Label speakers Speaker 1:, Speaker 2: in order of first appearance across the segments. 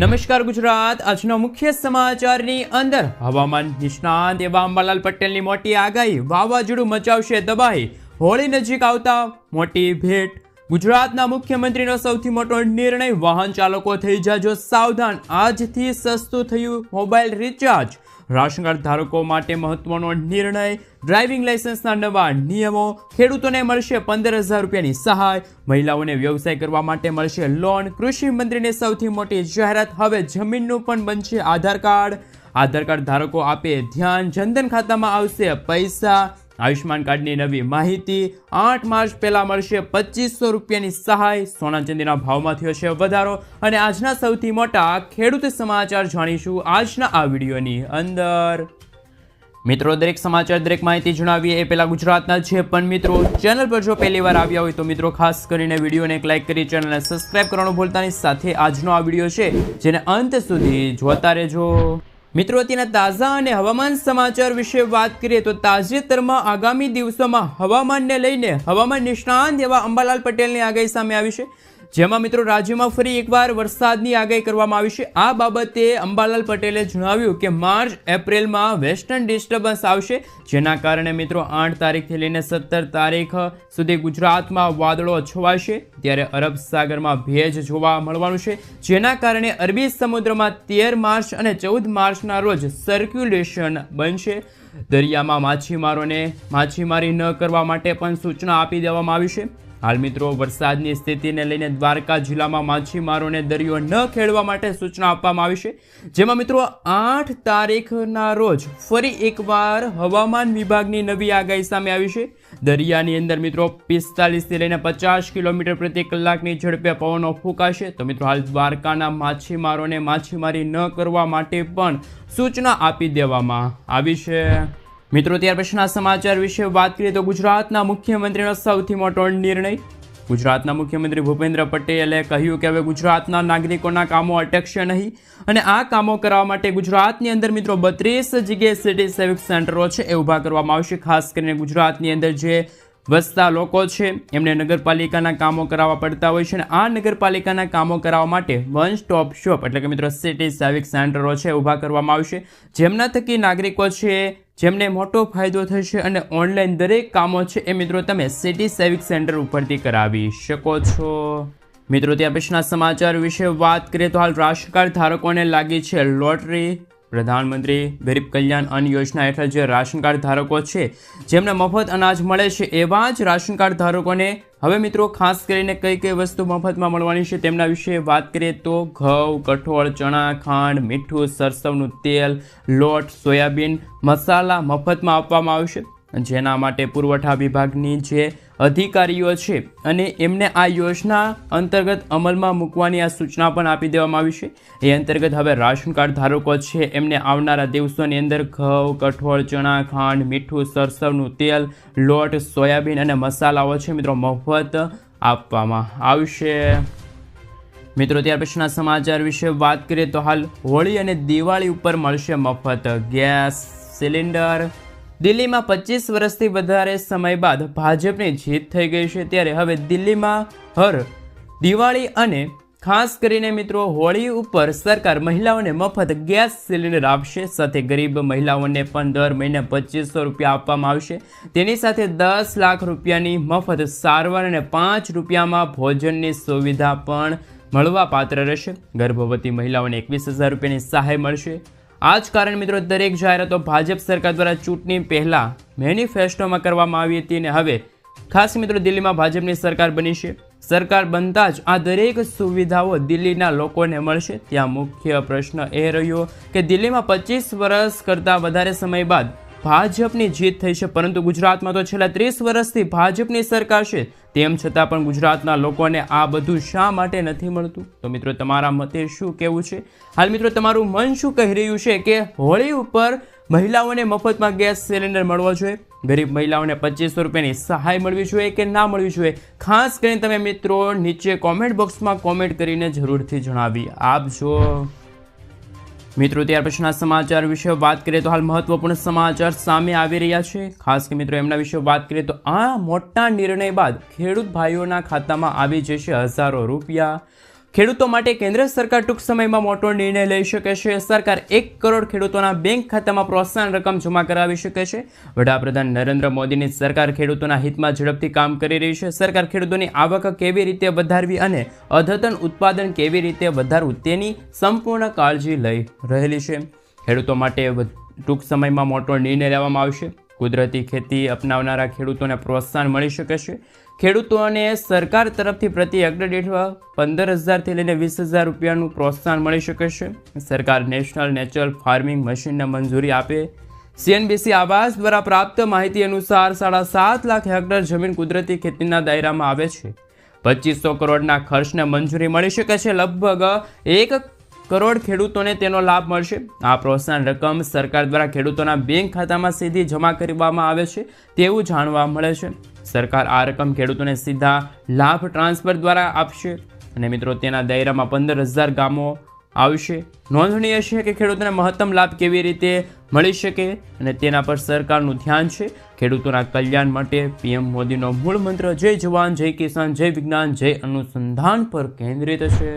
Speaker 1: નમસ્કાર ગુજરાત। આજના મુખ્ય સમાચારની અંદર હવામાન નિષ્ણાત એવા અંબાલાલ પટેલની મોટી આગાહી, વાવાઝોડું મચાવશે તબાહી, હોળી નજીક આવતા મોટી ભેટ। ગુજરાતના મુખ્યમંત્રીનો સૌથી મોટો નિર્ણય, વાહન ચાલકો થઈ જાજો સાવધાન, આજથી સસ્તું થયું મોબાઈલ રિચાર્જ। રાશન કાર્ડ ધારકો માટે મહત્વનો નિર્ણય, ડ્રાઇવિંગ લાયસન્સના નવા નિયમો, ખેડૂતોને મળશે 15,000 રૂપિયાની સહાય, મહિલાઓને વ્યવસાય કરવા માટે મળશે લોન, કૃષિ મંત્રીની સૌથી મોટી જાહેરાત, હવે જમીનનું પણ બનશે આધાર કાર્ડ। આધાર કાર્ડ ધારકો આપે ધ્યાન, જનધન ખાતામાં આવશે પૈસા। આયુષ્માન કાર્ડની નવી માહિતી, 8 માર્ચ પહેલા મળશે 2500 રૂપિયાની સહાય। સોના ચાંદીના ભાવમાં થયો છે વધારો અને આજના સૌથી મોટા ખેડૂત સમાચાર જાણીશું આજના આ વિડીયોની અંદર। મિત્રો, દરેક સમાચાર, દરેક માહિતી જણાવીએ એ પહેલા ગુજરાતના છે પણ મિત્રો ચેનલ પર જો પહેલી વાર આવ્યા હોય તો મિત્રો ખાસ કરીને વિડીયોને એક લાઇક કરી ચેનલને સબસ્ક્રાઇબ કરવાનું ભૂલતા નહીં। સાથે આજનો આ વિડીયો છે જેને અંત સુધી જોતા રહેજો। મિત્રો, અત્યારના તાજા અને હવામાન સમાચાર વિશે વાત કરીએ તો તાજેતરમાં આગામી દિવસોમાં હવામાનને લઈને હવામાન નિષ્ણાંત એવા અંબાલાલ પટેલની આગાહી સામે આવી છે, જેમાં મિત્રો રાજ્યમાં ફરી એકવાર વરસાદની આગાહી કરવામાં આવી છે। આ બાબતે અંબાલાલ પટેલે જણાવ્યું કે માર્ચ એપ્રિલમાં વેસ્ટર્ન ડિસ્ટર્બન્સ આવશે, જેના કારણે મિત્રો 8 તારીખથી લઈને 17 તારીખ સુધી ગુજરાતમાં વાદળો છવાશે, ત્યારે અરબ સાગરમાં ભેજ જોવા મળવાનું છે, જેના કારણે અરબી સમુદ્રમાં 13 માર્ચ અને 14 માર્ચના રોજ સર્ક્યુલેશન બનશે। દરિયામાં માછીમારોને માછીમારી ન કરવા માટે પણ સૂચના આપી દેવામાં આવી છે। હાલ મિત્રો વરસાદની સ્થિતિને લઈને દ્વારકા જિલ્લામાં માછીમારોને દરિયો ન ખેડવા માટે સૂચના આપવામાં આવી છે, જેમાં મિત્રો 8 તારીખના રોજ ફરી એકવાર હવામાન વિભાગની નવી આગાહી સામે આવી છે। દરિયાની અંદર મિત્રો 45 થી લઈને 50 કિલોમીટર પ્રતિ કલાકની ઝડપે પવનો ફૂંકાશે। તો મિત્રો હાલ દ્વારકાના માછીમારોને માછીમારી ન કરવા માટે પણ સૂચના આપી દેવામાં આવી છે। મિત્રો, ત્યાર પછીના સમાચાર વિશે વાત કરીએ તો ગુજરાતના મુખ્યમંત્રીનો સૌથી મોટો નિર્ણય। ગુજરાતના મુખ્યમંત્રી ભૂપેન્દ્ર પટેલે કહ્યું કે હવે ગુજરાતના નાગરિકોના કામો અટકશે નહીં અને આ કામો કરવા માટે ગુજરાતની અંદર મિત્રો 32 જગ્યાએ સિટી સેવિક સેન્ટરો છે એ ઊભા કરવામાં આવશે। ખાસ કરીને ગુજરાતની અંદર જે વસતા લોકો છે એમને નગરપાલિકાના કામો કરાવવા પડતા હોય છે અને આ નગરપાલિકાના કામો કરાવવા માટે વન સ્ટોપ શોપ એટલે કે મિત્રો સિટી સેવિક સેન્ટરો છે ઊભા કરવામાં આવશે, જેમના થકી નાગરિકો છે જેમને મોટો ફાયદો થશે અને ઓનલાઈન દરેક કામો છે એ મિત્રો તમે સિટી સેવિક સેન્ટર ઉપરથી કરાવી શકો છો। મિત્રો, ત્યાં પછીના સમાચાર વિશે વાત કરીએ તો હાલ રાશન કાર્ડ ધારકોને લાગી છે લોટરી। પ્રધાનમંત્રી ગરીબ કલ્યાણ અન્ન યોજના હેઠળ જે રાશન કાર્ડ ધારકો છે જેમને મફત અનાજ મળે છે એવા જ રાશન કાર્ડ ધારકોને હવે મિત્રો ખાસ કરીને કઈ કઈ વસ્તુ મફતમાં મળવાની છે તેમના વિશે વાત કરીએ તો ઘઉં, કઠોળ, ચણા, ખાંડ, મીઠું, સરસવનું તેલ, લોટ, સોયાબીન, મસાલા મફતમાં આપવામાં આવશે, જેના માટે પુરવઠા વિભાગની જે અધિકારીઓ છે અને એમને આ યોજના અંતર્ગત અમલમાં મૂકવાની આ સૂચના પણ આપી દેવામાં આવી છે। એ અંતર્ગત હવે રાશન કાર્ડ ધારકો છે એમને આવનારા દિવસોની અંદર ઘઉં, કઠોળ, ચણા, ખાંડ, મીઠું, સરસવનું તેલ, લોટ, સોયાબીન અને મસાલાઓ છે મિત્રો મફત આપવામાં આવશે। મિત્રો, ત્યાર પછીના સમાચાર વિશે વાત કરીએ તો હાલ હોળી અને દિવાળી ઉપર મળશે મફત ગેસ સિલિન્ડર। દિલ્હીમાં 25 વર્ષથી વધારે સમય બાદ ભાજપની જીત થઈ ગઈ છે, ત્યારે હવે દિલ્હીમાં હર દિવાળી અને ખાસ કરીને મિત્રો હોળી ઉપર સરકાર મહિલાઓને મફત ગેસ સિલિન્ડર આપશે, સાથે ગરીબ મહિલાઓને પણ દર મહિને 2500 રૂપિયા આપવામાં આવશે। તેની સાથે 10 લાખ રૂપિયાની મફત સારવાર અને 5 રૂપિયામાં ભોજનની સુવિધા પણ મળવા પાત્ર રહેશે। ગર્ભવતી મહિલાઓને 21,000 રૂપિયાની સહાય મળશે। આ જ કારણ મિત્રો દરેક જાહેરાતો ભાજપ સરકાર દ્વારા ચૂંટણી પહેલા મેનિફેસ્ટોમાં કરવામાં આવી હતી અને હવે ખાસ મિત્રો દિલ્હીમાં ભાજપની સરકાર બની છે। સરકાર બનતા જ આ દરેક સુવિધાઓ દિલ્હીના લોકોને મળશે। ત્યાં મુખ્ય પ્રશ્ન એ રહ્યો કે દિલ્હીમાં 25 વર્ષ કરતાં વધારે સમય બાદ ભાજપની જીત થઈ છે, પરંતુ ગુજરાતમાં તો છેલ્લા 30 વર્ષથી ભાજપની સરકાર છે, તેમ છતાં પણ ગુજરાતના લોકોને આ બધું શા માટે નથી મળતું? તો મિત્રો તમારા મતે શું કહેવું છે? હાલ મિત્રો તમારું મન શું કહી રહ્યું છે કે હોળી ઉપર મહિલાઓને મફતમાં ગેસ સિલિન્ડર મળવો જોઈએ, ગરીબ મહિલાઓને 2500 રૂપિયાની સહાય મળવી જોઈએ કે ના મળવી જોઈએ? ખાસ કરીને તમે મિત્રો નીચે કોમેન્ટ બોક્સમાં કોમેન્ટ કરીને જરૂરથી જણાવી આપજો। મિત્રો, ત્યાર પછીના સમાચાર વિશે વાત કરીએ તો હાલ મહત્વપૂર્ણ સમાચાર સામે આવી રહ્યા છે। ખાસ કે મિત્રો એમના વિશે વાત કરીએ તો આ મોટા નિર્ણય બાદ ખેડૂત ભાઈઓના ખાતામાં આવી જશે હજારો રૂપિયા। ખેડૂતો માટે કેન્દ્ર સરકાર ટૂંક સમયમાં મોટો નિર્ણય લઈ શકે છે. સરકાર 1 કરોડ ખેડૂતોના બેંક ખાતામાં પ્રોત્સાહન રકમ જમા કરાવી શકે છે. વડાપ્રધાન નરેન્દ્ર મોદીની સરકાર ખેડૂતોના હિતમાં ઝડપથી કામ કરી રહી છે. સરકાર ખેડૂતોની આવક કેવી રીતે વધારવી અને અદ્યતન ઉત્પાદન કેવી રીતે વધારવું તેની સંપૂર્ણ કાળજી લઈ રહેલી છે. ખેડૂતો માટે ટૂંક સમયમાં મોટો નિર્ણય લેવામાં આવશે. કુદરતી ખેતી અપનાવનારા ખેડૂતોને પ્રોત્સાહન મળી શકે છે. ખેડૂતોને સરકાર તરફથી પ્રતિ હેક્ટર દીઠ 15,000થી લઈને 20,000 રૂપિયાનું પ્રોત્સાહન મળી શકે છે. સરકાર નેશનલ નેચરલ ફાર્મિંગ મશીનને મંજૂરી આપે. CNBC આવાસ દ્વારા પ્રાપ્ત માહિતી અનુસાર 7.5 લાખ હેક્ટર જમીન કુદરતી ખેતીના દાયરામાં આવે છે. 2500 કરોડના ખર્ચને મંજૂરી મળી શકે છે. લગભગ 1 કરોડ ખેડૂતોને તેનો લાભ મળશે. આ પ્રોત્સાહન રકમ સરકાર દ્વારા ખેડૂતોના બેંક ખાતામાં સીધી જમા કરવામાં આવે છે તેવું જાણવા મળે છે. સરકાર આ રકમ ખેડૂતોને સીધા લાભ ટ્રાન્સફર દ્વારા આપશે અને મિત્રો તેના દાયરામાં 15,000 ગામો આવશે. નોંધનીય છે કે ખેડૂતોને મહત્તમ લાભ કેવી રીતે મળી શકે અને તેના પર સરકારનું ધ્યાન છે. ખેડૂતોના કલ્યાણ માટે PM મોદીનો મૂળ મંત્ર જય જવાન, જય કિસાન, જય વિજ્ઞાન, જય અનુસંધાન પર કેન્દ્રિત છે.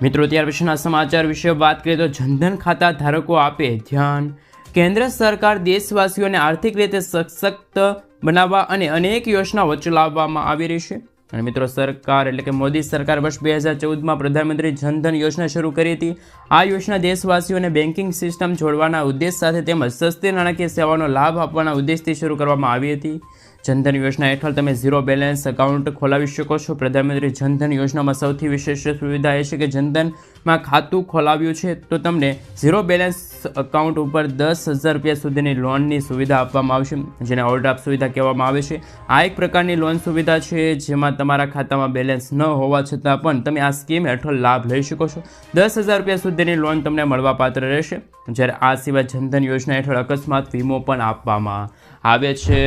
Speaker 1: મિત્રો ત્યાર પછીના સમાચાર વિશે વાત કરીએ તો જનધન ખાતા ધારકો આપે ધ્યાન. કેન્દ્ર સરકાર દેશવાસીઓને આર્થિક રીતે સશક્ત બનાવવા અને અનેક યોજનાઓ ચલાવવામાં આવી રહી છે. અને મિત્રો સરકાર એટલે કે મોદી સરકાર વર્ષ 2014માં પ્રધાનમંત્રી જનધન યોજના શરૂ કરી હતી. આ યોજના દેશવાસીઓને બેન્કિંગ સિસ્ટમ જોડવાના ઉદ્દેશ સાથે તેમજ સસ્તી નાણાકીય સેવાનો લાભ આપવાના ઉદ્દેશથી શરૂ કરવામાં આવી હતી. જનધન યોજના હેઠળ તમે ઝીરો બેલેન્સ એકાઉન્ટ ખોલાવી શકો છો. પ્રધાનમંત્રી જનધન યોજનામાં સૌથી વિશેષ સુવિધા એ છે કે જનધનમાં ખાતું ખોલાવ્યું છે તો તમને ઝીરો બેલેન્સ એકાઉન્ટ ઉપર 10,000 રૂપિયા સુધીની લોનની સુવિધા આપવામાં આવશે, જેને ઓવરડ્રાફ્ટ સુવિધા કહેવામાં આવે છે. આ એક પ્રકારની લોન સુવિધા છે જેમાં તમારા ખાતામાં બેલેન્સ ન હોવા છતાં પણ તમે આ સ્કીમ હેઠળ લાભ લઈ શકો છો. 10,000 રૂપિયા સુધીની લોન તમને મળવાપાત્ર રહેશે. જ્યારે આ સિવાય જનધન યોજના હેઠળ અકસ્માત વીમો પણ આપવામાં આવે છે.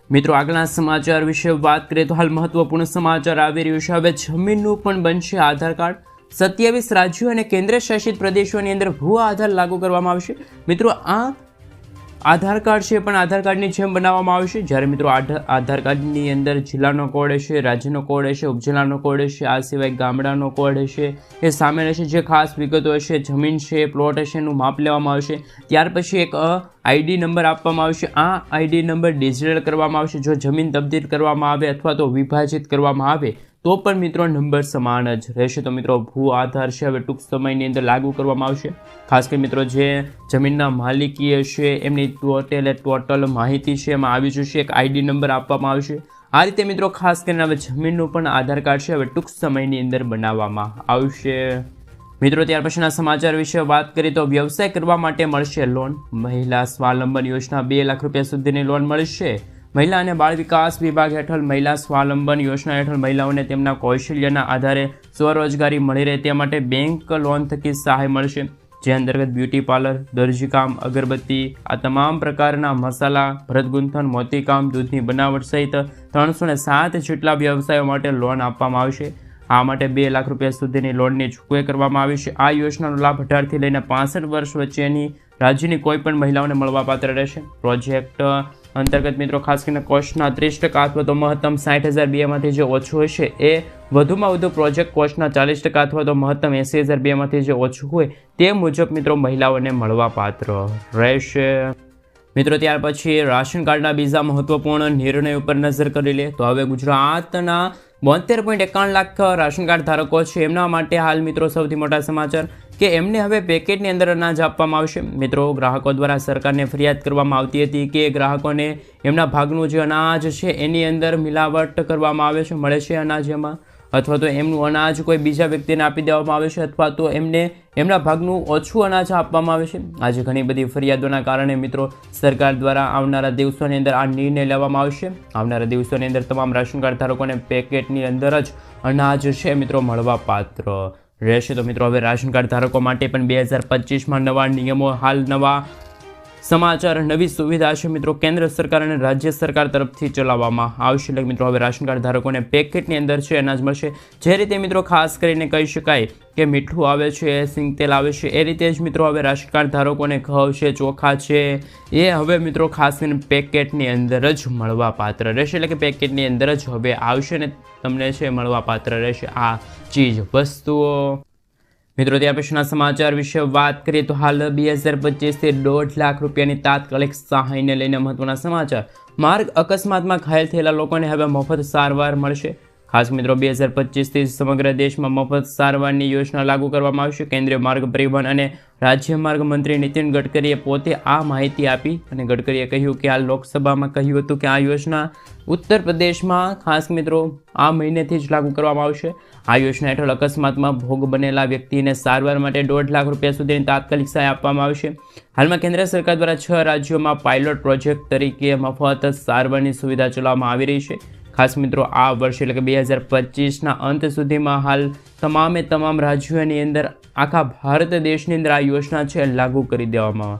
Speaker 1: મિત્રો આગળના સમાચાર વિશે વાત કરીએ તો હાલ મહત્વપૂર્ણ સમાચાર આવી રહ્યું છે. હવે જમીનનું પણ બનશે આધાર કાર્ડ. 27 રાજ્યો અને કેન્દ્ર શાસિત પ્રદેશોની અંદર ભૂ આધાર લાગુ કરવામાં આવશે. મિત્રો આ આધાર કાર્ડ છે પણ આધાર કાર્ડની જેમ બનાવવામાં આવશે. જ્યારે મિત્રો આધાર કાર્ડની અંદર જિલ્લાનો કોડ હશે, રાજ્યનો કોડ હશે, ઉપજિલ્લાનો કોડ હશે, આ સિવાય ગામડાનો કોડ હશે એ સામેલ હશે. જે ખાસ વિગતો હશે, જમીન છે, પ્લોટ હશે એનું માપ લેવામાં આવશે. ત્યાર પછી એક ID નંબર આપવામાં આવશે. આ ID નંબર ડિજિટલ કરવામાં આવશે. જો જમીન તબદીલ કરવામાં આવે અથવા તો વિભાજિત કરવામાં આવે તો પણ મિત્રો નંબર સમાન જ રહેશે. તો મિત્રો ભૂ આધાર છે હવે ટૂંક સમયની અંદર લાગુ કરવામાં આવશે. ખાસ કરી મિત્રો જે જમીનના માલિકી હશે એમની ટોટલ માહિતી છે એમાં આવી જશે. એક ID નંબર આપવામાં આવશે. આ રીતે મિત્રો ખાસ કરીને હવે જમીનનું પણ આધાર કાર્ડ છે હવે ટૂંક સમયની અંદર બનાવવામાં આવશે. મિત્રો ત્યાર પછીના સમાચાર વિશે વાત કરીએ તો વ્યવસાય કરવા માટે મળશે લોન. મહિલા સ્વાવલંબન યોજના 2 લાખ રૂપિયા સુધીની લોન મળશે. મહિલા અને બાળ વિકાસ વિભાગ હેઠળ મહિલા સ્વાવલંબન યોજના હેઠળ મહિલાઓને તેમના કૌશલ્યના આધારે સ્વરોજગારી મળી રહે તે માટે બેંક લોન થકી સહાય મળશે. જે અંતર્ગત બ્યુટી પાર્લર, દરજીકામ, અગરબત્તી, આ તમામ પ્રકારના મસાલા, ભરતગૂંથણ, મોતીકામ, દૂધની બનાવટ સહિત 307 જેટલા વ્યવસાયો માટે લોન આપવામાં આવશે. આ માટે 2 લાખ રૂપિયા સુધીની લોનની ચૂકવણી કરવામાં આવી છે. આ યોજનાનો લાભ 18થી લઈને 65 વર્ષ વચ્ચેની રાજ્યની કોઈ પણ મહિલાઓને મળવાપાત્ર રહેશે. પ્રોજેક્ટ અંતર્ગત મિત્રો ખાસ કરીને કોસ્ટના 30% અથવા તો મહત્તમ 60,000 માંથી જે ઓછું હશે એ વધુમાં વધુ પ્રોજેક્ટ કોસ્ટના 40% અથવા તો મહત્તમ 80,000 માંથી જે ઓછું હોય તે મુજબ મિત્રો મહિલાઓને મળવાપાત્ર રહેશે. મિત્રો ત્યાર પછી રાશન કાર્ડના બીજા મહત્વપૂર્ણ નિર્ણય ઉપર નજર કરી લે તો હવે ગુજરાતના 72.51 લાખ રાશન કાર્ડ ધારકો છે એમના માટે હાલ મિત્રો સૌથી મોટા સમાચાર કે એમને હવે પેકેટની અંદર અનાજ આપવામાં આવશે. મિત્રો ગ્રાહકો દ્વારા સરકારને ફરિયાદ કરવામાં આવતી હતી કે ગ્રાહકોને એમના ભાગનું જે અનાજ છે એની અંદર મિલાવટ કરવામાં આવે છે, મળે છે અનાજ એમાં, અથવા તો એમનું અનાજ કોઈ બીજા વ્યક્તિને આપી દેવામાં આવે છે અથવા તો એમને એમના ભાગનું ઓછું અનાજ આપવામાં આવે છે. આજે ઘણી બધી ફરિયાદોના કારણે મિત્રો સરકાર દ્વારા આવનારા દિવસોની અંદર આ નિર્ણય લેવામાં આવશે. આવનારા દિવસોની અંદર તમામ રાશન કાર્ડ ધારકોને પેકેટની અંદર જ અનાજ છે મિત્રો મળવાપાત્ર રહેશે. તો મિત્રો હવે રાશન કાર્ડ ધારકો માટે પણ 2025માં નવા નિયમો હાલ નવા સમાચાર નવી સુવિધા છે મિત્રો કેન્દ્ર સરકાર અને રાજ્ય સરકાર તરફથી ચલાવવામાં આવશે. એટલે મિત્રો હવે રાશન કાર્ડ ધારકોને પેકેટની અંદર છે અનાજ મળશે. જે રીતે મિત્રો ખાસ કરીને કહી શકાય કે મીઠું આવે છે, સિંગતેલ આવે છે, એ રીતે જ મિત્રો હવે રાશન કાર્ડ ધારકોને ઘઉં છે, ચોખા છે, એ હવે મિત્રો ખાસ કરીને પેકેટની અંદર જ મળવા પાત્ર રહેશે. એટલે કે પેકેટની અંદર જ હવે આવશે ને તમને છે મળવા પાત્ર રહેશે આ ચીજ વસ્તુઓ. મિત્રો ત્યાર પછીના સમાચાર વિશે વાત કરીએ તો હાલ 2025થી 1.5 લાખ રૂપિયાની તાત્કાલિક સહાયને લઈને મહત્વના સમાચાર. માર્ગ અકસ્માતમાં ઘાયલ થયેલા લોકોને હવે મફત સારવાર મળશે. ખાસ મિત્રો 2025થી સમગ્ર દેશમાં મફત સારવારની યોજના લાગુ કરવામાં આવશે. કેન્દ્રીય માર્ગ પરિવહન અને રાજ્ય માર્ગ મંત્રી નીતિન ગડકરીએ પોતે આ માહિતી આપી અને ગડકરીએ કહ્યું કે આ લોકસભામાં કહ્યું હતું કે આ યોજના ઉત્તર પ્રદેશમાં ખાસ મિત્રો આ મહિનેથી જ લાગુ કરવામાં આવશે. આ યોજના હેઠળ અકસ્માતમાં ભોગ બનેલા વ્યક્તિને સારવાર માટે 1.5 લાખ રૂપિયા સુધીની તાત્કાલિક સહાય આપવામાં આવશે. હાલમાં કેન્દ્ર સરકાર દ્વારા 6 રાજ્યોમાં પાયલોટ પ્રોજેક્ટ તરીકે મફત સારવારની સુવિધા ચલાવવામાં આવી રહી છે. ખાસ મિત્રો આ વર્ષ એટલે કે 2025ના અંત સુધીમાં હાલ તમામ રાજ્યોની અંદર આખા ભારત દેશની અંદર આ યોજના છે લાગુ કરી દેવામાં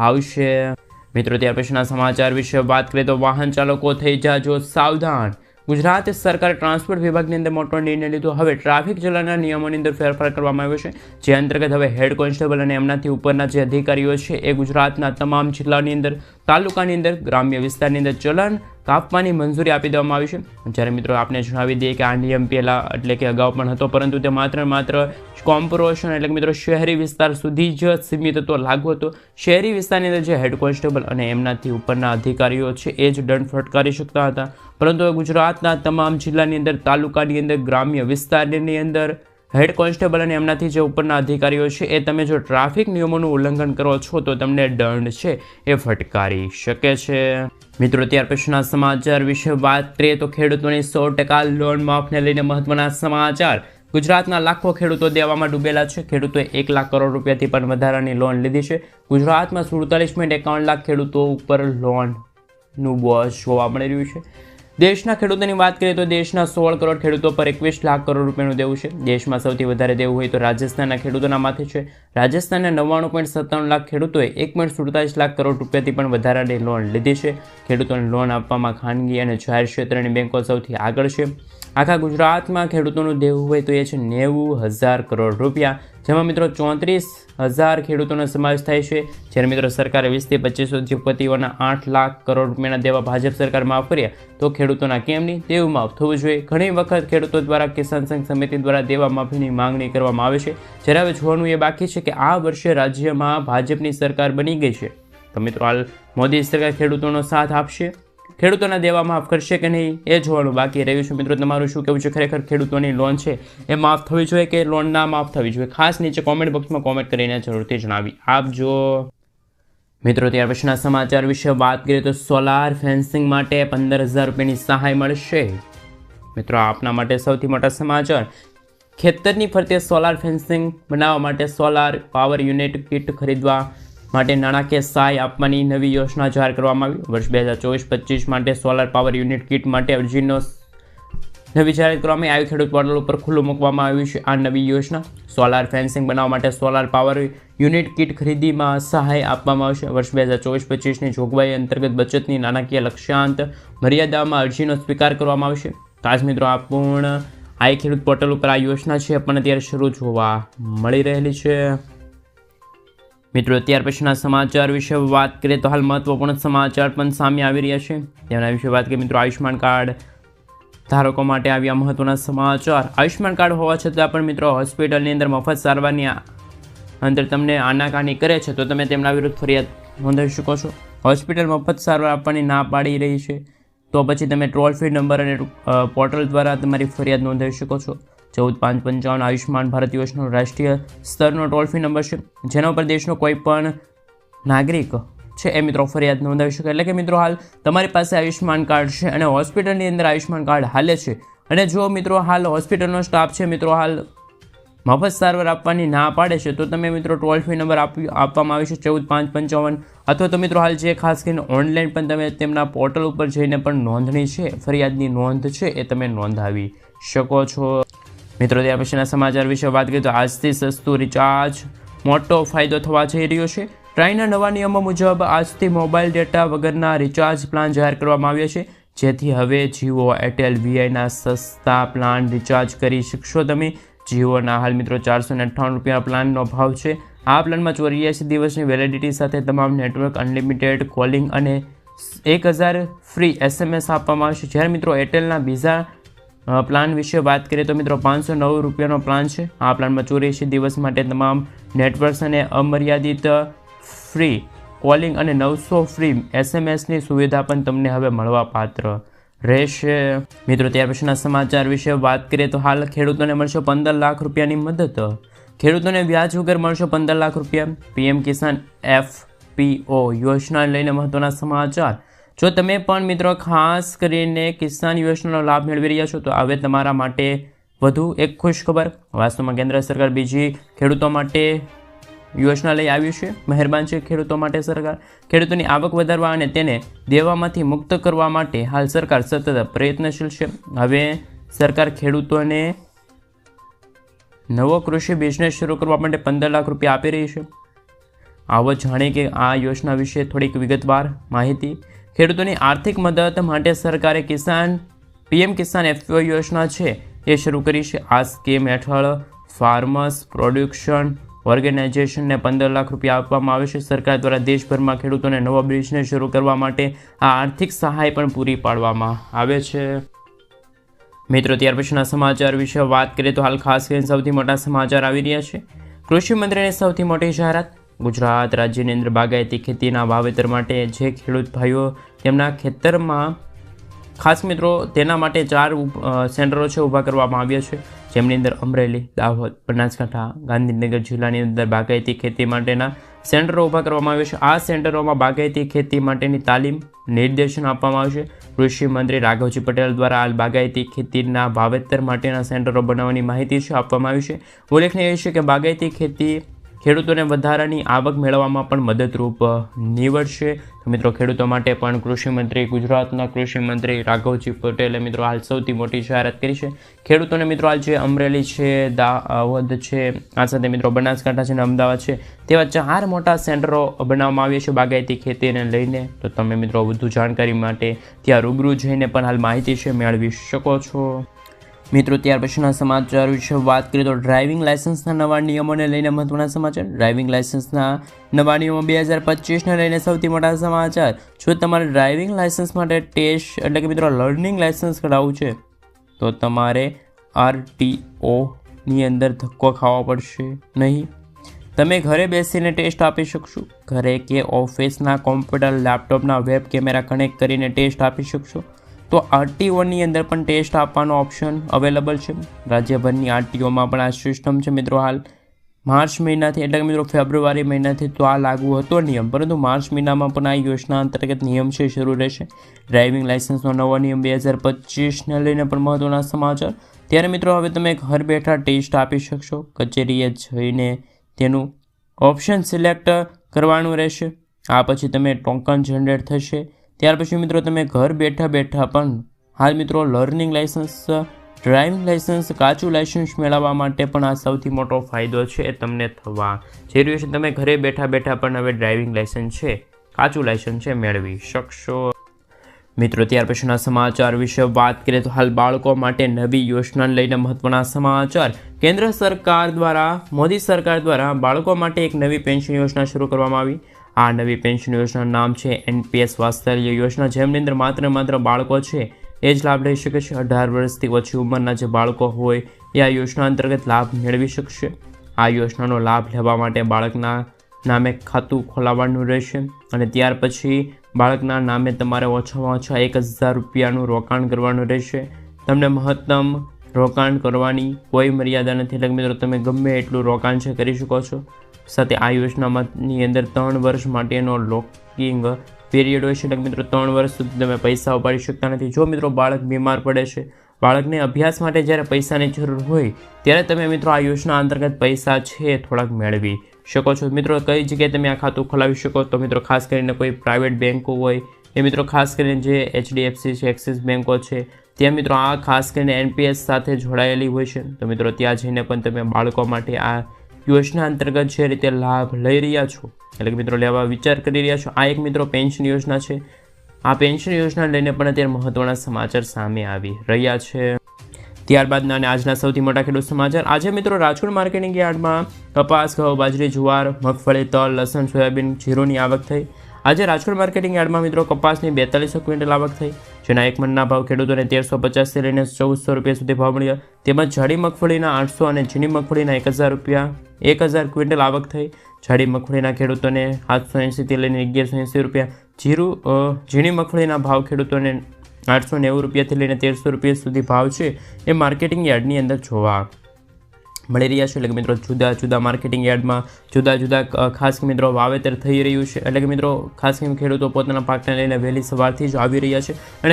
Speaker 1: આવશે. મિત્રો ત્યાર પછીના સમાચાર વિશે વાત કરીએ તો વાહન ચાલકો થઈ જાજો સાવધાન. ગુજરાત સરકારે ટ્રાન્સપોર્ટ વિભાગની અંદર મોટો નિર્ણય લીધો. હવે ટ્રાફિક ચલણના નિયમોની અંદર ફેરફાર કરવામાં આવ્યો છે. જે અંતર્ગત હવે હેડ કોન્સ્ટેબલ અને એમનાથી ઉપરના જે અધિકારીઓ છે એ ગુજરાતના તમામ જિલ્લાની અંદર, તાલુકાની અંદર, ગ્રામ્ય વિસ્તારની અંદર ચલણ કાપવાની મંજૂરી આપી દેવામાં આવી છે. જ્યારે મિત્રો આપણે જણાવી દઈએ કે આ નિયમ પહેલાં એટલે કે અગાઉ પણ હતો, પરંતુ તે માત્ર કોર્પોરેશન એટલે કે મિત્રો શહેરી વિસ્તાર સુધી જ સીમિત હતો, લાગુ હતો. શહેરી વિસ્તારની અંદર જે હેડ કોન્સ્ટેબલ અને એમનાથી ઉપરના અધિકારીઓ છે એ જ દંડ ફટકારી શકતા હતા. પરંતુ હવે ગુજરાતના તમામ જિલ્લાની અંદર, તાલુકાની અંદર, ગ્રામ્ય વિસ્તારની અંદર હેડ કોન્સ્ટેબલ અને એમનાથી જે ઉપરના અધિકારીઓ છે એ તમે જો ટ્રાફિક નિયમોનું ઉલ્લંઘન કરો છો તો તમને દંડ છે એ ફટકારી શકે છે. મિત્રો ત્યાર પછીના સમાચાર વિશે વાત કરીએ તો ખેડૂતોની 100% લોન માફને લઈને મહત્વના સમાચાર. ગુજરાતના લાખો ખેડૂતો દેવામાં ડૂબેલા છે. ખેડૂતોએ 1 લાખ કરોડ રૂપિયાથી પણ વધારાની લોન લીધી છે. ગુજરાતમાં 47.51 લાખ ખેડૂતો ઉપર લોનનું બોજ જોવા મળી રહ્યું છે. દેશના ખેડૂતોની વાત કરીએ તો દેશના 16 કરોડ ખેડૂતો પર 21 લાખ કરોડ રૂપિયાનું દેવું છે. દેશમાં સૌથી વધારે દેવું હોય તો રાજસ્થાનના ખેડૂતોના માથે છે. રાજસ્થાનના 99.57 લાખ ખેડૂતોએ 1.47 લાખ કરોડ રૂપિયાથી પણ વધારાની લોન લીધી છે. ખેડૂતોને લોન આપવામાં ખાનગી અને જાહેર ક્ષેત્રની બેંકો સૌથી આગળ છે. આખા ગુજરાતમાં ખેડૂતોનું દેવું હોય તો એ છે 90,000 કરોડ રૂપિયા, જેમાં મિત્રો 34,000 ખેડૂતોનો સમાવેશ થાય છે. જ્યારે મિત્રો સરકારે 20 થી 25 ઉદ્યોગપતિઓના 8 લાખ કરોડ રૂપિયાના દેવા ભાજપ સરકાર માફ કર્યા તો ખેડૂતોના કેમ નહીં? દેવું માફ થવું જોઈએ. ઘણી વખત ખેડૂતો દ્વારા કિસાન સંઘ સમિતિ દ્વારા દેવા માફીની માંગણી કરવામાં આવે છે. જ્યારે હવે જોવાનું એ બાકી છે કે આ વર્ષે રાજ્યમાં ભાજપની સરકાર બની ગઈ છે તો મિત્રો હાલ મોદી સરકાર ખેડૂતોનો સાથ આપશે, ખેડૂતોના દેવા માફ કરશે કે નહીં એ જોવાનું બાકી રહ્યું છે. મિત્રો તમારું શું કહેવું છે? ખરેખર ખેડૂતોની લોન છે એ માફ થવી જોઈએ કે લોન ના માફ થવી જોઈએ? ખાસ નીચે કોમેન્ટ બોક્સમાં કોમેન્ટ કરીને જરૂરથી જણાવી આપજો. મિત્રો ત્યાર પછીના સમાચાર વિશે વાત કરીએ તો સોલાર ફેન્સિંગ માટે 15,000 રૂપિયાની સહાય મળશે. મિત્રો આપના માટે સૌથી મોટા સમાચાર. ખેતરની ફરતે સોલાર ફેન્સિંગ બનાવવા માટે સોલાર પાવર યુનિટ કીટ ખરીદવા માટે નાણાકીય સહાય આપવાની નવી યોજના જાહેર કરવામાં આવી. વર્ષ 2024-25 માટે સોલાર પાવર યુનિટ કીટ માટે અરજીનો નવી જાહેરાત કરવામાં આવી. ખેડૂત પોર્ટલ ઉપર ખુલ્લું મૂકવામાં આવ્યું છે આ નવી યોજના. સોલાર ફેન્સિંગ બનાવવા માટે સોલાર પાવર યુનિટ કીટ ખરીદીમાં સહાય આપવામાં આવશે. વર્ષ 2024-25ની જોગવાઈ અંતર્ગત બચતની નાણાકીય લક્ષ્યાંત મર્યાદામાં અરજીનો સ્વીકાર કરવામાં આવશે. ખાસ મિત્રો આ પૂર્ણ આઈ ખેડૂત પોર્ટલ ઉપર આ યોજના છે પણ અત્યારે શરૂ જોવા મળી રહેલી છે. મિત્રો ત્યાર પછીના સમાચાર વિશે વાત કરીએ તો હાલ મહત્વપૂર્ણ સમાચાર પણ સામે આવી રહ્યા છે. તેના વિશે વાત કરીએ મિત્રો આયુષ્યમાન કાર્ડ ધારકો માટે આવ્યા મહત્વના સમાચાર. આયુષ્યમાન કાર્ડ હોવા છતાં પણ મિત્રો હોસ્પિટલની અંદર મફત સારવારની અંદર તમને આનાકાની કરે છે તો તમે તેમના વિરુદ્ધ ફરિયાદ નોંધાવી શકો છો. હોસ્પિટલ મફત સારવાર આપવાની ના પાડી રહી છે તો પછી તમે ટોલ ફ્રી નંબર અને પોર્ટલ દ્વારા તમારી ફરિયાદ નોંધાવી શકો છો. 14,555 આયુષ્યમાન ભારત યોજનાનો રાષ્ટ્રીય સ્તરનો ટોલ ફ્રી નંબર છે જેના ઉપર દેશનો કોઈ પણ નાગરિક છે એ મિત્રો ફરિયાદ નોંધાવી શકે. એટલે કે મિત્રો હાલ તમારી પાસે આયુષ્યમાન કાર્ડ છે અને હોસ્પિટલની અંદર આયુષ્યમાન કાર્ડ હાલે છે અને જો મિત્રો હાલ હોસ્પિટલનો સ્ટાફ છે મિત્રો હાલ મફત સારવાર આપવાની ના પાડે છે તો તમે મિત્રો ટોલ ફ્રી નંબર આપવામાં આવે છે 14,555 અથવા તો મિત્રો હાલ જે ખાસ કરીને ઓનલાઈન પણ તમે તેમના પોર્ટલ ઉપર જઈને પણ નોંધણી છે ફરિયાદની નોંધ છે એ તમે નોંધાવી શકો છો. મિત્રો ત્યાર પછીના સમાચાર વિશે વાત કરીએ તો આજથી સસ્તું રિચાર્જ મોટો ફાયદો થવા જઈ રહ્યો છે. ટ્રાઈના નવા નિયમો મુજબ આજથી મોબાઈલ ડેટા વગરના રિચાર્જ પ્લાન જાહેર કરવામાં આવ્યા છે, જેથી હવે જીઓ, એરટેલ, વીઆઈના સસ્તા પ્લાન રિચાર્જ કરી શકશો તમે. જીઓના હાલ મિત્રો 458 રૂપિયા પ્લાનનો ભાવ છે. આ પ્લાનમાં 84 દિવસની વેલિડિટી સાથે તમામ નેટવર્ક, અનલિમિટેડ કોલિંગ અને 1000 ફ્રી SMS આપવામાં આવશે. જ્યારે મિત્રો એરટેલના બીજા પ્લાન વિશે વાત કરીએ તો મિત્રો 509 રૂપિયાનો પ્લાન છે. આ પ્લાનમાં 84 દિવસ માટે તમામ નેટવર્ક્સ અને અમર્યાદિત ફ્રી કોલિંગ અને 900 ફ્રી SMSની સુવિધા પણ તમને હવે મળવાપાત્ર રહેશે. મિત્રો ત્યાર પછીના સમાચાર વિશે વાત કરીએ તો હાલ ખેડૂતોને મળશે 15 લાખ રૂપિયાની મદદ. ખેડૂતોને વ્યાજ વગર મળશે 15 લાખ રૂપિયા. પીએમ કિસાન FPO યોજના લઈને મહત્વના સમાચાર. જો તમે પણ મિત્રો ખાસ કરીને કિસાન યોજનાનો લાભ મેળવી રહ્યા છો તો હવે તમારા માટે વધુ એક ખુશ ખબર. વાસ્તવમાં કેન્દ્ર સરકાર બીજી ખેડૂતો માટે યોજના લઈ આવ્યું છે. મહેરબાન છે ખેડૂતો માટે સરકાર. ખેડૂતોની આવક વધારવા અને તેને દેવામાંથી મુક્ત કરવા માટે હાલ સરકાર સતત પ્રયત્નશીલ છે. હવે સરકાર ખેડૂતોને નવો કૃષિ બિઝનેસ શરૂ કરવા માટે 15 લાખ રૂપિયા આપી રહી છે. આવો જાણીએ કે આ યોજના વિશે થોડીક વિગતવાર માહિતી. ખેડૂતોની આર્થિક મદદ માટે સરકારે પીએમ કિસાન FPO યોજના છે એ શરૂ કરી છે. આ સ્કીમ હેઠળ ફાર્મર્સ પ્રોડ્યુશન ઓર્ગેનાઇઝેશનને 15 લાખ રૂપિયા આપવામાં આવે છે. સરકાર દ્વારા દેશભરમાં ખેડૂતોને નવો બિઝનેસ શરૂ કરવા માટે આ આર્થિક સહાય પણ પૂરી પાડવામાં આવે છે. મિત્રો ત્યાર પછીના સમાચાર વિશે વાત કરીએ તો હાલ ખાસ કરીને સૌથી મોટા સમાચાર આવી રહ્યા છે. કૃષિ મંત્રીની સૌથી મોટી જાહેરાત. ગુજરાત રાજ્યની અંદર બાગાયતી ખેતીના વાવેતર માટે જે ખેડૂત ભાઈઓ તેમના ખેતરમાં ખાસ મિત્રો તેના માટે 4 સેન્ટરો છે ઊભા કરવામાં આવ્યા છે, જેમની અંદર અમરેલી, દાહોદ, બનાસકાંઠા, ગાંધીનગર જિલ્લાની અંદર બાગાયતી ખેતી માટેના સેન્ટરો ઊભા કરવામાં આવ્યા છે. આ સેન્ટરોમાં બાગાયતી ખેતી માટેની તાલીમ, નિર્દેશન આપવામાં આવશે. કૃષિ મંત્રી રાઘવજી પટેલ દ્વારા હાલ બાગાયતી ખેતીના વાવેતર માટેના સેન્ટરો બનાવવાની માહિતી છે આપવામાં આવી છે. ઉલ્લેખનીય છે કે બાગાયતી ખેતી ખેડૂતોને વધારાની આવક મેળવવામાં પણ મદદરૂપ નીવડશે. તો મિત્રો ખેડૂતો માટે પણ કૃષિમંત્રી, ગુજરાતના કૃષિમંત્રી રાઘવજી પટેલે મિત્રો હાલ સૌથી મોટી જાહેરાત કરી છે. ખેડૂતોને મિત્રો હાલ જે અમરેલી છે, દાહોદ છે, આ સાથે મિત્રો બનાસકાંઠા છે અને અમદાવાદ છે, તેવા 4 મોટા સેન્ટરો બનાવવામાં આવ્યા છે બાગાયતી ખેતીને લઈને. તો તમે મિત્રો વધુ જાણકારી માટે ત્યાં રૂબરૂ જઈને પણ હાલ માહિતી છે મેળવી શકો છો. મિત્રો ત્યાર પછીના સમાચાર વિશે વાત કરીએ તો ડ્રાઇવિંગ લાઇસન્સના નવા નિયમોને લઈને મહત્વના સમાચાર. ડ્રાઇવિંગ લાઇસન્સના નવા નિયમો 2025ને લઈને સૌથી મોટા સમાચાર. જો તમારે ડ્રાઇવિંગ લાઇસન્સ માટે ટેસ્ટ એટલે કે મિત્રો લર્નિંગ લાઇસન્સ કઢાવવું છે તો તમારે RTOની અંદર ધક્કો ખાવો પડશે નહીં. તમે ઘરે બેસીને ટેસ્ટ આપી શકશો. ઘરે કે ઓફિસના કોમ્પ્યુટર, લેપટોપના વેબ કેમેરા કનેક્ટ કરીને ટેસ્ટ આપી શકશો. તો RTOની અંદર પણ ટેસ્ટ આપવાનો ઓપ્શન અવેલેબલ છે. રાજ્યભરની RTOમાં પણ આ સિસ્ટમ છે મિત્રો. હાલ માર્ચ મહિનાથી એટલે કે મિત્રો ફેબ્રુઆરી મહિનાથી તો આ લાગુ હતો નિયમ, પરંતુ માર્ચ મહિનામાં પણ આ યોજના અંતર્ગત નિયમ છે શરૂ રહેશે. ડ્રાઇવિંગ લાઇસન્સનો નવો નિયમ 2025ને લઈને પણ મહત્વના સમાચાર. ત્યારે મિત્રો હવે તમે ઘર બેઠા ટેસ્ટ આપી શકશો. કચેરીએ જઈને તેનું ઓપ્શન સિલેક્ટ કરવાનું રહેશે. આ પછી તમે ટોકન જનરેટ થશે. ત્યાર પછી મિત્રો તમે ઘર બેઠા પણ હાલ મિત્રો લર્નિંગ લાઇસન્સ, ડ્રાઇવિંગ લાઇસન્સ, કાચું લાઇસન્સ મેળવવા માટે પણ આ સૌથી મોટો ફાયદો છે એ તમને થવા જઈ રહ્યો છે. તમે ઘરે બેઠા પણ હવે ડ્રાઇવિંગ લાઇસન્સ છે, કાચું લાઇસન્સ છે મેળવી શકશો. મિત્રો ત્યાર પછીના સમાચાર વિશે વાત કરીએ તો હાલ બાળકો માટે નવી યોજનાને લઈને મહત્વના સમાચાર. કેન્દ્ર સરકાર દ્વારા, મોદી સરકાર દ્વારા બાળકો માટે એક નવી પેન્શન યોજના શરૂ કરવામાં આવી. આ નવી પેન્શન યોજનાનું નામ છે NPS વાત્સલ્ય યોજના, જેમની અંદર માત્ર બાળકો છે એ જ લાભ લઈ શકે છે. 18 વર્ષથી ઓછી ઉંમરના જે બાળકો હોય એ આ યોજના અંતર્ગત લાભ મેળવી શકશે. આ યોજનાનો લાભ લેવા માટે બાળકના નામે ખાતું ખોલાવવાનું રહેશે અને ત્યાર પછી બાળકના નામે તમારે ઓછામાં ઓછા 1000 રૂપિયાનું રોકાણ કરવાનું રહેશે. તમને મહત્તમ રોકાણ કરવાની કોઈ મર્યાદા નથી, એટલે મિત્રો તમે ગમે એટલું રોકાણ છે કરી શકો છો. સાથે આ યોજનાની અંદર 3 વર્ષ માટેનો લોકિંગ પીરિયડ હોય છે, એટલે મિત્રો 3 વર્ષ સુધી તમે પૈસા ઉપાડી શકતા નથી. જો મિત્રો બાળક બીમાર પડે છે, બાળકને અભ્યાસ માટે જ્યારે પૈસાની જરૂર હોય ત્યારે તમે મિત્રો આ યોજના અંતર્ગત પૈસા છે થોડાક મેળવી શકો છો. મિત્રો કઈ જગ્યાએ તમે આ ખાતું ખોલાવી શકો તો મિત્રો ખાસ કરીને કોઈ પ્રાઇવેટ બેન્કો હોય એ મિત્રો ખાસ કરીને જે HDFC છે, એક્સિસ બેન્કો છે, ત્યાં મિત્રો આ ખાસ કરીને NPS સાથે જોડાયેલી હોય છે. તો મિત્રો ત્યાં જઈને પણ તમે બાળકો માટે આ યોજના અંતર્ગત જે રીતે લાભ લઈ રહ્યા છો, એટલે કે મિત્રો લેવા વિચાર કરી રહ્યા છો, આ એક મિત્રો પેન્શન યોજના છે. આ પેન્શન યોજના લઈને પણ અત્યારે મહત્વના સમાચાર સામે આવી રહ્યા છે. ત્યારબાદના અને આજના સૌથી મોટા ખેડૂત સમાચાર. આજે મિત્રો રાજકોટ માર્કેટિંગ યાર્ડમાં કપાસ, ઘઉં, બાજરી, જુવાર, મગફળી, તલ, લસણ, સોયાબીન, જીરુંની આવક થઈ. આજે રાજકોટ માર્કેટિંગ યાર્ડમાં મિત્રો કપાસની 4200 ક્વિન્ટલ આવક થઈ, જેના એક મણના ભાવ ખેડૂતોને 1350 લઈને 1400 રૂપિયા સુધી ભાવ મળ્યા. તેમજ જાડી મગફળીના 800 અને ઝીણી મગફળીના 1000 ક્વિન્ટલ આવક થઈ. જાડી મગફળીના ખેડૂતોને 780 લઈને 1180 રૂપિયા. ઝીણી મગફળીના ભાવ ખેડૂતોને 890 રૂપિયાથી લઈને 1300 રૂપિયા સુધી ભાવ છે એ માર્કેટિંગ યાર્ડની અંદર જોવા મળી રહ્યા છે. એટલે કે મિત્રો જુદા જુદા માર્કેટિંગ યાર્ડમાં જુદા જુદા ખાસ કે મિત્રો વાવેતર થઈ રહ્યું છે. એટલે કે મિત્રો ખાસ કરીને ખેડૂતો પોતાના પાકને લઈને વહેલી સવારથી જ આવી રહ્યા છે અને